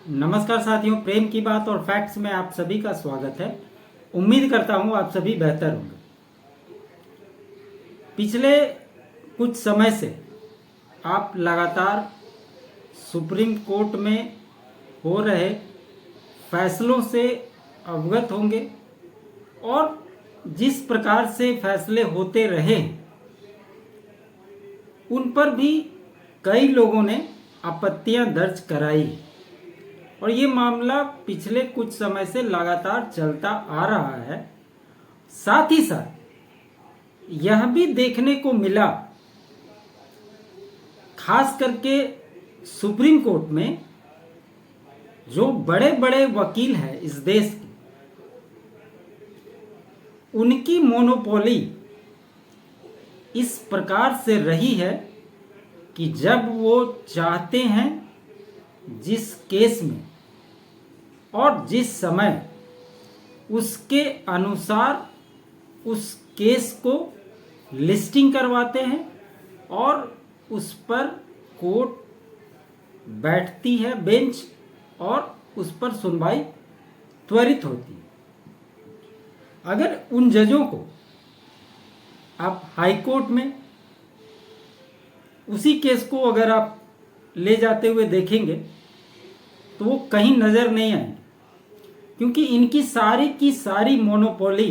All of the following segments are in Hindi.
नमस्कार साथियों, प्रेम की बात और फैक्ट्स में आप सभी का स्वागत है। उम्मीद करता हूं आप सभी बेहतर होंगे। पिछले कुछ समय से आप लगातार सुप्रीम कोर्ट में हो रहे फैसलों से अवगत होंगे और जिस प्रकार से फैसले होते रहे उन पर भी कई लोगों ने आपत्तियां दर्ज कराई और ये मामला पिछले कुछ समय से लगातार चलता आ रहा है। साथ ही साथ यह भी देखने को मिला, खास करके सुप्रीम कोर्ट में जो बड़े बड़े वकील हैं इस देश के, उनकी मोनोपोली इस प्रकार से रही है कि जब वो चाहते हैं जिस केस में और जिस समय उसके अनुसार उस केस को लिस्टिंग करवाते हैं और उस पर कोर्ट बैठती है, बेंच, और उस पर सुनवाई त्वरित होती है। अगर उन जजों को आप हाई कोर्ट में उसी केस को अगर आप ले जाते हुए देखेंगे तो वो कहीं नज़र नहीं आएंगे, क्योंकि इनकी सारी की सारी मोनोपोली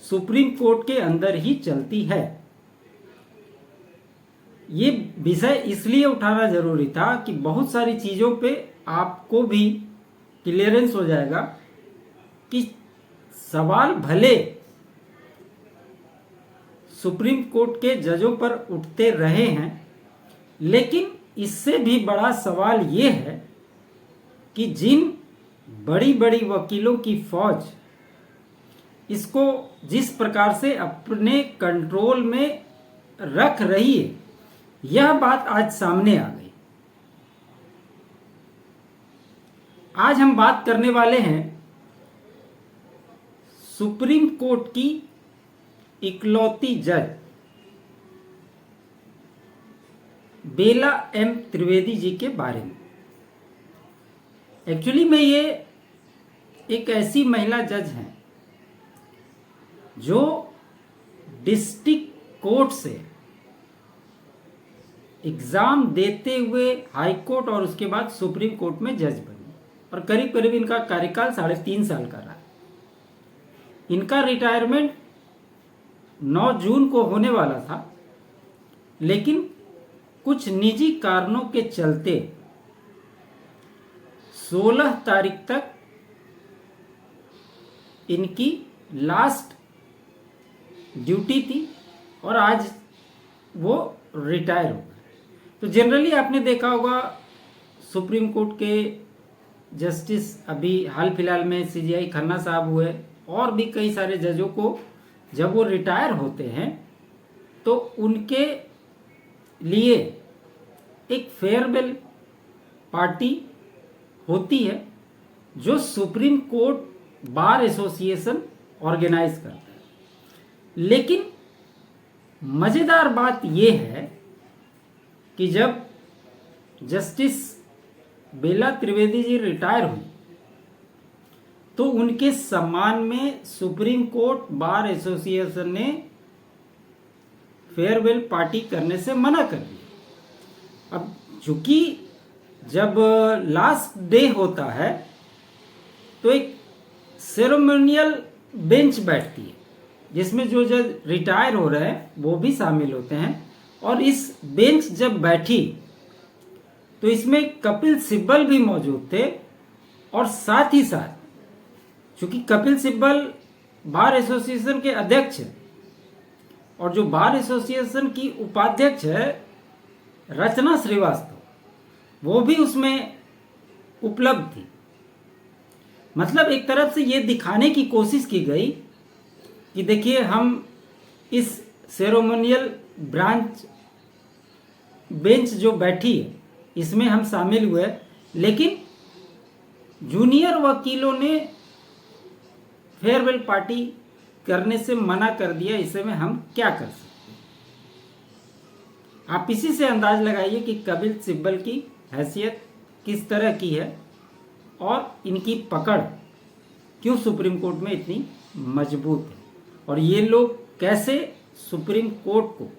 सुप्रीम कोर्ट के अंदर ही चलती है। ये विषय इसलिए उठाना जरूरी था कि बहुत सारी चीज़ों पे आपको भी क्लियरेंस हो जाएगा कि सवाल भले सुप्रीम कोर्ट के जजों पर उठते रहे हैं, लेकिन इससे भी बड़ा सवाल ये है कि जिन बड़ी बड़ी वकीलों की फौज इसको जिस प्रकार से अपने कंट्रोल में रख रही है, यह बात आज सामने आ गई। आज हम बात करने वाले हैं सुप्रीम कोर्ट की इकलौती जज बेला एम त्रिवेदी जी के बारे में। एक्चुअली में ये एक ऐसी महिला जज हैं जो डिस्ट्रिक्ट कोर्ट से एग्ज़ाम देते हुए हाई कोर्ट और उसके बाद सुप्रीम कोर्ट में जज बनी और करीब करीब इनका कार्यकाल 3.5 साल का रहा। इनका रिटायरमेंट 9 जून को होने वाला था, लेकिन कुछ निजी कारणों के चलते 16 तारीख तक इनकी लास्ट ड्यूटी थी और आज वो रिटायर हो गए। तो जनरली आपने देखा होगा सुप्रीम कोर्ट के जस्टिस अभी हाल फिलहाल में सीजीआई खन्ना साहब हुए और भी कई सारे जजों को जब वो रिटायर होते हैं तो उनके लिए एक फेयरवेल पार्टी होती है जो Supreme Court Bar Association organise करता है। लेकिन मज़ेदार बात यह है कि जब जस्टिस बेला त्रिवेदी जी रिटायर हुई तो उनके सम्मान में सुप्रीम कोर्ट बार एसोसिएशन ने फेयरवेल पार्टी करने से मना कर दिया। अब चूंकि जब लास्ट डे होता है तो एक सेरेमोनियल बेंच बैठती है जिसमें जो जज रिटायर हो रहे हैं वो भी शामिल होते हैं, और इस बेंच जब बैठी तो इसमें कपिल सिब्बल भी मौजूद थे। और साथ ही साथ चूंकि कपिल सिब्बल बार एसोसिएशन के अध्यक्ष हैं और जो बार एसोसिएशन की उपाध्यक्ष है रचना श्रीवास्तव, वो भी उसमें उपलब्ध थी। मतलब एक तरफ से ये दिखाने की कोशिश की गई कि देखिए हम इस सेरेमोनियल बेंच जो बैठी है इसमें हम शामिल हुए, लेकिन जूनियर वकीलों ने फेयरवेल पार्टी करने से मना कर दिया। इसे में हम क्या कर सकते हैं? आप इसी से अंदाज लगाइए कि कपिल सिब्बल की हैसियत किस तरह की है और इनकी पकड़ क्यों सुप्रीम कोर्ट में इतनी मजबूत है और ये लोग कैसे सुप्रीम कोर्ट को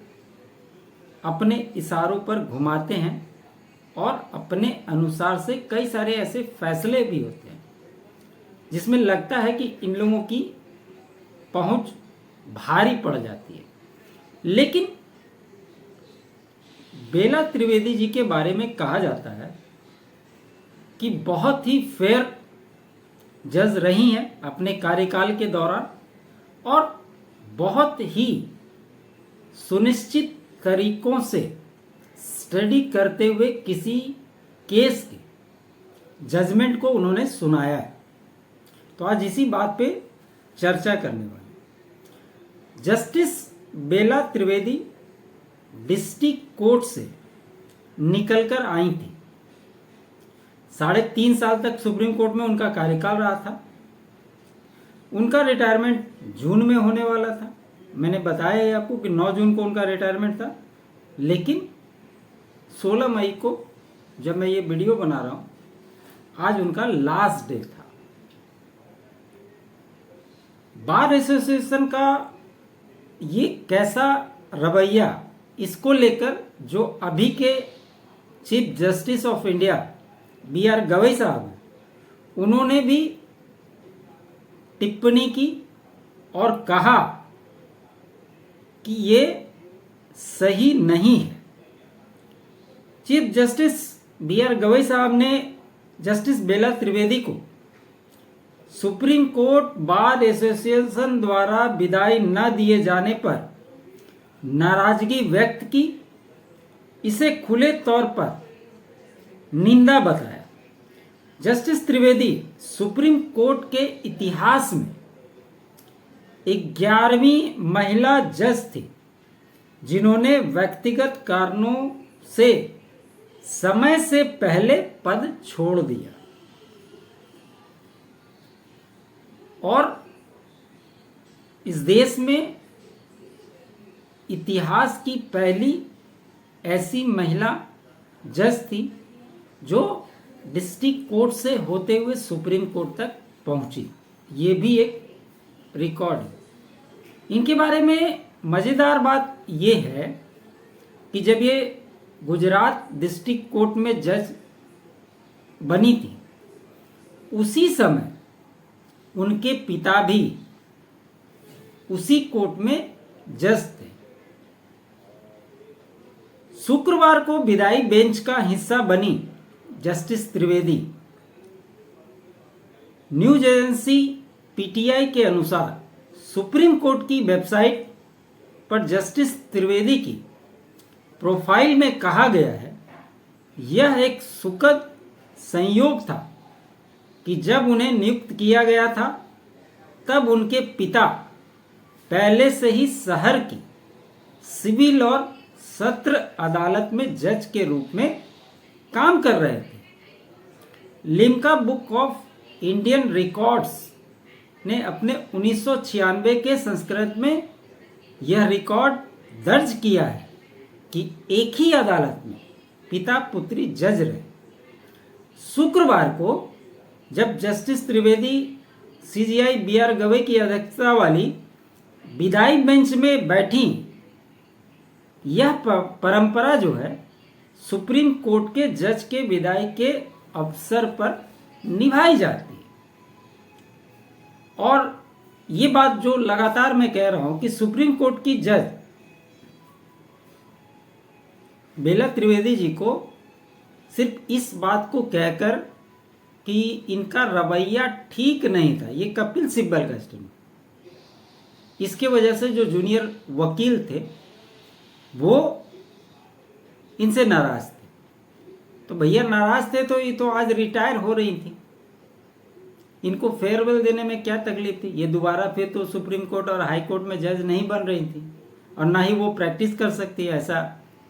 अपने इशारों पर घुमाते हैं और अपने अनुसार से कई सारे ऐसे फैसले भी होते हैं जिसमें लगता है कि इन लोगों की पहुंच भारी पड़ जाती है। लेकिन बेला त्रिवेदी जी के बारे में कहा जाता है कि बहुत ही फेयर जज रही हैं अपने कार्यकाल के दौरान और बहुत ही सुनिश्चित तरीकों से स्टडी करते हुए किसी केस के जजमेंट को उन्होंने सुनाया है। तो आज इसी बात पे चर्चा करने वाले। Justice Bela Trivedi district court से निकलकर आई थी। 3.5 साल तक सुप्रीम कोर्ट में उनका कार्यकाल रहा था। उनका रिटायरमेंट जून में होने वाला था। मैंने बताया है आपको कि 9 जून को उनका रिटायरमेंट था, लेकिन 16 मई को जब मैं ये वीडियो बना रहा हूँ, आज उनका लास्ट डे था। बार एसोसिएशन का ये कैसा रवैया, इसको लेकर जो अभी के chief justice of India BR Gavai साहब हैं, उन्होंने भी टिप्पणी की और कहा कि ये सही नहीं है। चीफ जस्टिस BR गवई साहब ने जस्टिस बेला त्रिवेदी को सुप्रीम कोर्ट बार एसोसिएशन द्वारा विदाई न दिए जाने पर नाराजगी व्यक्त की। इसे खुले तौर पर निंदा बताया। जस्टिस त्रिवेदी सुप्रीम कोर्ट के इतिहास में 11वीं महिला जज थी जिन्होंने व्यक्तिगत कारणों से समय से पहले पद छोड़ दिया और इस देश में इतिहास की पहली ऐसी महिला जज थी जो डिस्ट्रिक्ट कोर्ट से होते हुए सुप्रीम कोर्ट तक पहुंची। ये भी एक रिकॉर्ड है। इनके बारे में मज़ेदार बात ये है कि जब ये गुजरात डिस्ट्रिक्ट कोर्ट में जज बनी थी, उसी समय उनके पिता भी उसी कोर्ट में जज थे। शुक्रवार को विदाई बेंच का हिस्सा बनी justice Trivedi. News agency PTI के अनुसार सुप्रीम कोर्ट की वेबसाइट पर जस्टिस त्रिवेदी की प्रोफाइल में कहा गया है, यह एक सुखद संयोग था कि जब उन्हें नियुक्त किया गया था तब उनके पिता पहले से ही शहर की सिविल और सत्र अदालत में जज के रूप में काम कर रहे थे। Limca book of Indian records ने अपने 1996 के संस्करण में यह रिकॉर्ड दर्ज किया है कि एक ही अदालत में पिता पुत्री जज रहे। शुक्रवार को जब justice Trivedi CJI BR Gavai की अध्यक्षता वाली विधायी बेंच में बैठी, यह परंपरा जो है सुप्रीम कोर्ट के जज के विदाई के अवसर पर निभाई जाती है। और ये बात जो लगातार मैं कह रहा हूं कि सुप्रीम कोर्ट की जज बेला त्रिवेदी जी को सिर्फ इस बात को कहकर कि इनका रवैया ठीक नहीं था, ये कपिल सिब्बल का स्टेटमेंट, इसके वजह से जो जूनियर वकील थे वो इनसे नाराज थे। तो भैया नाराज थे तो ये तो आज रिटायर हो रही थी, इनको फेयरवेल देने में क्या तकलीफ थी। ये दोबारा फिर तो सुप्रीम कोर्ट और हाई कोर्ट में जज नहीं बन रही थी और ना ही वो प्रैक्टिस कर सकती है, ऐसा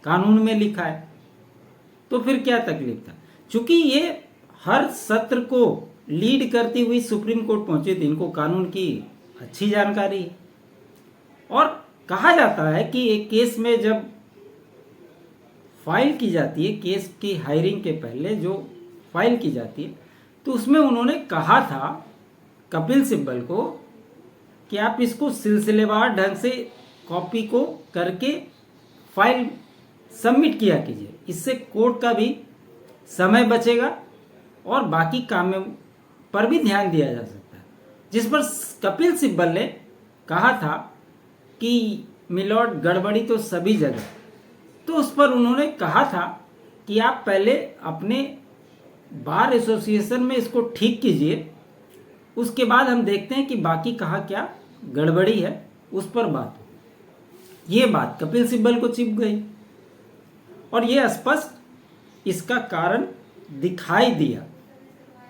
कानून में लिखा है। तो फिर क्या तकलीफ था। चूंकि ये हर सत्र को लीड करती हुई सुप्रीम कोर्ट पहुंची थी, इनको कानून की अच्छी जानकारी है। और कहा जाता है कि एक केस में जब फाइल की जाती है, केस की हायरिंग के पहले जो फाइल की जाती है, तो उसमें उन्होंने कहा था कपिल सिब्बल को कि आप इसको सिलसिलेवार ढंग से कॉपी को करके फाइल सबमिट किया कीजिए, इससे कोर्ट का भी समय बचेगा और बाकी कामों पर भी ध्यान दिया जा सकता है। जिस पर कपिल सिब्बल ने कहा था कि मिलॉर्ड गड़बड़ी तो सभी जगह, तो उस पर उन्होंने कहा था कि आप पहले अपने बार एसोसिएशन में इसको ठीक कीजिए, उसके बाद हम देखते हैं कि बाकी कहाँ क्या गड़बड़ी है, उस पर बात हो। ये बात कपिल सिब्बल को चिप गई और ये स्पष्ट इसका कारण दिखाई दिया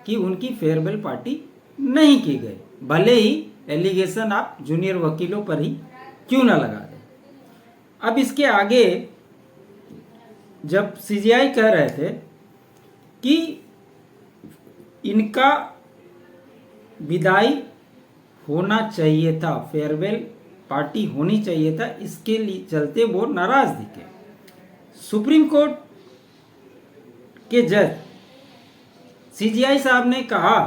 कि उनकी फेयरवेल पार्टी नहीं की गई, भले ही एलिगेशन आप जूनियर वकीलों पर ही क्यों ना लगा दें। अब इसके आगे जब सीजीआई कह रहे थे कि इनका विदाई होना चाहिए था, फेयरवेल पार्टी होनी चाहिए था, इसके लिए चलते वो नाराज दिखे। सुप्रीम कोर्ट के जज सीजीआई साहब ने कहा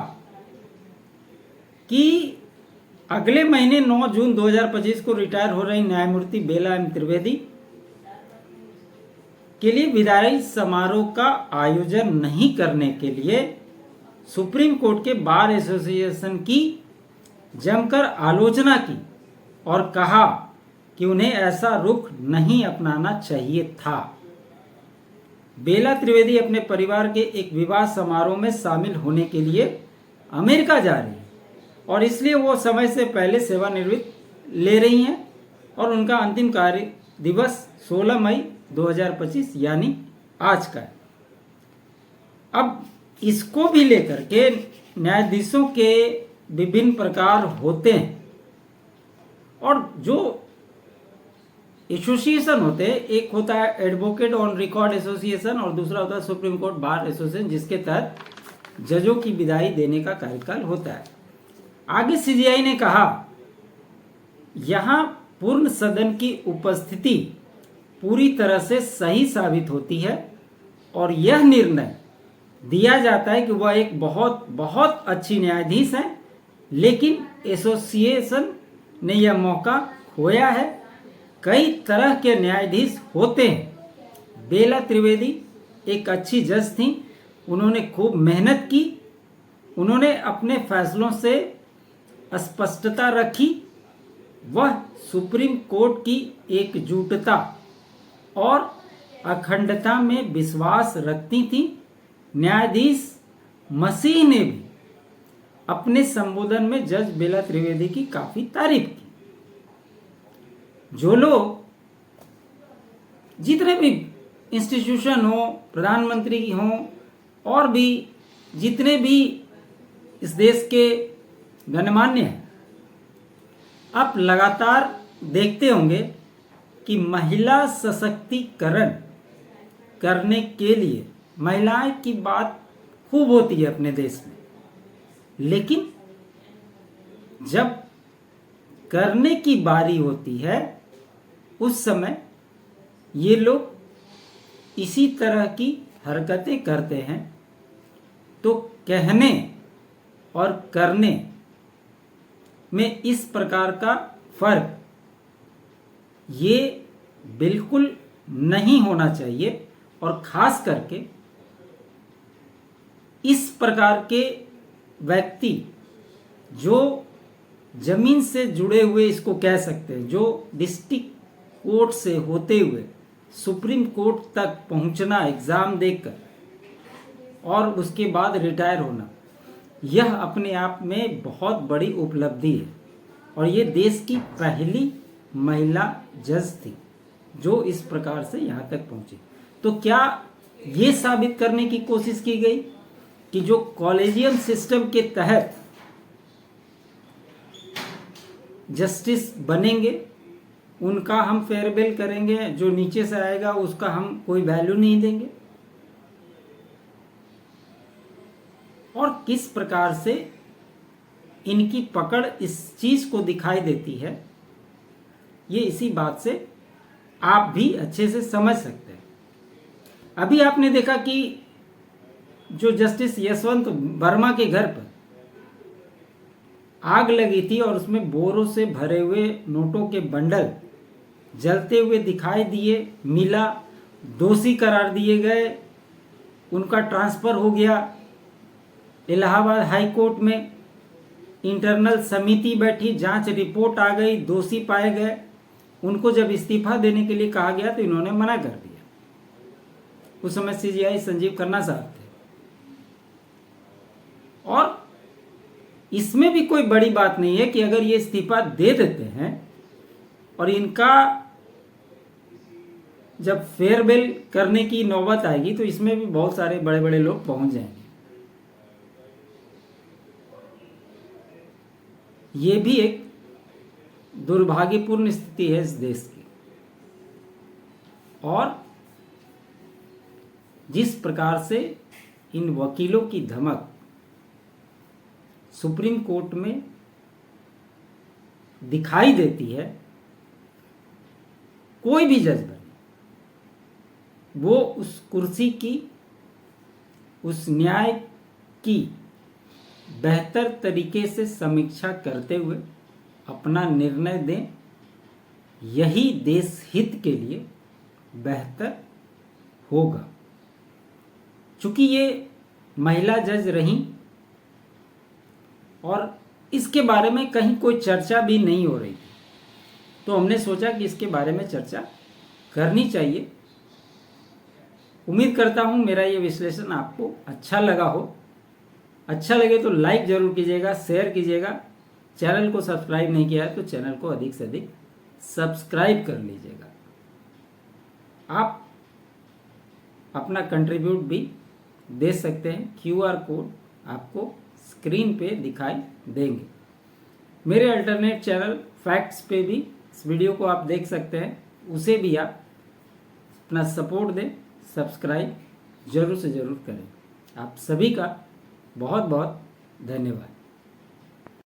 कि अगले महीने 9 जून 2025 को रिटायर हो रही न्यायमूर्ति बेला एम त्रिवेदी के लिए विदाई समारोह का आयोजन नहीं करने के लिए सुप्रीम कोर्ट के बार एसोसिएशन की जमकर आलोचना की और कहा कि उन्हें ऐसा रुख नहीं अपनाना चाहिए था। बेला त्रिवेदी अपने परिवार के एक विवाह समारोह में शामिल होने के लिए अमेरिका जा रही है और इसलिए वो समय से पहले सेवानिवृत्त ले रही हैं और उनका अंतिम कार्य दिवस 16 मई 2025 यानी आज का है। अब इसको भी लेकर के न्यायाधीशों के विभिन्न प्रकार होते हैं और जो एसोसिएशन होते हैं, एक होता है एडवोकेट ऑन रिकॉर्ड एसोसिएशन और दूसरा होता है सुप्रीम कोर्ट बार एसोसिएशन, जिसके तहत जजों की विदाई देने का कार्यकाल होता है। आगे सीजीआई ने कहा यहां पूर्ण सदन की उपस्थिति पूरी तरह से सही साबित होती है और यह निर्णय दिया जाता है कि वह एक बहुत बहुत अच्छी न्यायाधीश हैं, लेकिन एसोसिएशन ने यह मौका खोया है। कई तरह के न्यायाधीश होते हैं, बेला त्रिवेदी एक अच्छी जज थी, उन्होंने खूब मेहनत की, उन्होंने अपने फैसलों से स्पष्टता रखी, वह सुप्रीम कोर्ट की एकजुटता और अखंडता में विश्वास रखती थी। न्यायाधीश मसीह ने भी अपने संबोधन में जज बेला त्रिवेदी की काफी तारीफ की। जो लोग जितने भी इंस्टीट्यूशन हो, प्रधानमंत्री हो और भी जितने भी इस देश के गणमान्य हैं, आप लगातार देखते होंगे कि महिला सशक्तिकरण करने के लिए महिलाएं की बात खूब होती है अपने देश में, लेकिन जब करने की बारी होती है उस समय ये लोग इसी तरह की हरकतें करते हैं। तो कहने और करने में इस प्रकार का फर्क ये बिल्कुल नहीं होना चाहिए और खास करके इस प्रकार के व्यक्ति जो जमीन से जुड़े हुए, इसको कह सकते हैं, जो डिस्ट्रिक्ट कोर्ट से होते हुए सुप्रीम कोर्ट तक पहुंचना एग्जाम देकर और उसके बाद रिटायर होना, यह अपने आप में बहुत बड़ी उपलब्धि है और ये देश की पहली महिला जज थी जो इस प्रकार से यहाँ तक पहुंची। तो क्या ये साबित करने की कोशिश की गई कि जो कॉलेजियम सिस्टम के तहत जस्टिस बनेंगे उनका हम फेयरवेल करेंगे, जो नीचे से आएगा उसका हम कोई वैल्यू नहीं देंगे? और किस प्रकार से इनकी पकड़ इस चीज को दिखाई देती है, ये इसी बात से आप भी अच्छे से समझ सकते हैं। अभी आपने देखा कि जो जस्टिस यशवंत वर्मा के घर पर आग लगी थी और उसमें बोरों से भरे हुए नोटों के बंडल जलते हुए दिखाई दिए, मिला, दोषी करार दिए गए, उनका ट्रांसफ़र हो गया इलाहाबाद हाई कोर्ट में, इंटरनल समिति बैठी, जांच रिपोर्ट आ गई, दोषी पाए गए। उनको जब इस्तीफा देने के लिए कहा गया तो इन्होंने मना कर दिया। उस समय सीजीआई संजीव खन्ना साहब थे। और इसमें भी कोई बड़ी बात नहीं है कि अगर ये इस्तीफा दे देते हैं और इनका जब फेयरवेल करने की नौबत आएगी तो इसमें भी बहुत सारे बड़े बड़े लोग पहुंच जाएंगे। ये भी एक दुर्भाग्यपूर्ण स्थिति है इस देश की। और जिस प्रकार से इन वकीलों की धमक सुप्रीम कोर्ट में दिखाई देती है, कोई भी जज बने वो उस कुर्सी की, उस न्याय की बेहतर तरीके से समीक्षा करते हुए अपना निर्णय दें, यही देश हित के लिए बेहतर होगा। चूंकि ये महिला जज रहीं और इसके बारे में कहीं कोई चर्चा भी नहीं हो रही थी, तो हमने सोचा कि इसके बारे में चर्चा करनी चाहिए। उम्मीद करता हूँ मेरा ये विश्लेषण आपको अच्छा लगा हो। अच्छा लगे तो लाइक ज़रूर कीजिएगा, शेयर कीजिएगा। चैनल को सब्सक्राइब नहीं किया है तो चैनल को अधिक से अधिक सब्सक्राइब कर लीजिएगा। आप अपना कंट्रीब्यूट भी दे सकते हैं, QR कोड आपको स्क्रीन पे दिखाई देंगे। मेरे अल्टरनेट चैनल फैक्ट्स पे भी इस वीडियो को आप देख सकते हैं, उसे भी आप अपना सपोर्ट दें, सब्सक्राइब जरूर से ज़रूर करें। आप सभी का बहुत बहुत धन्यवाद।